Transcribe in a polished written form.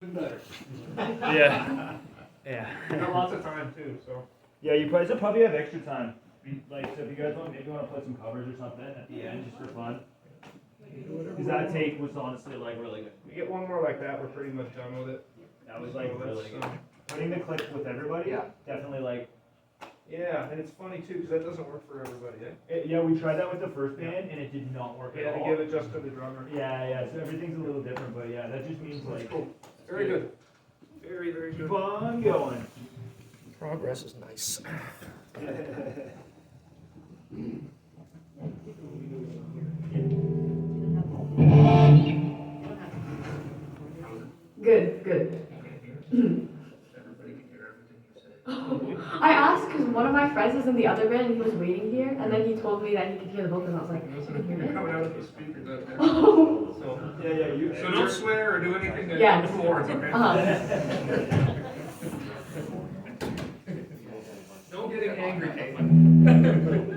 Better. Yeah. Yeah. You got lots of time too, so. Yeah, you probably have extra time. Like, so if you guys maybe want to put some covers or something at the end just for fun. Because that take was honestly like really good. We get one more like that, we're pretty much done with it. That was like really good. Putting the clip with everybody, Yeah. definitely like. Yeah, and it's funny too, because that doesn't work for everybody, eh? Yeah, we tried that with the first band and it did not work We at had to all. give it just to the drummer. Yeah, so everything's a little different, but yeah, that just means like. Cool. Very good. Very, very good. Keep on going. Progress is nice. Good, good. I asked because one of my friends was in the other band and he was waiting here, and then he told me that he could hear the vocals, and I was like, I can hear You're it. coming out of the speakers out there. Oh. So, Yeah, so don't swear or do anything that Yeah. goes towards, okay? Don't get him angry, Caitlin.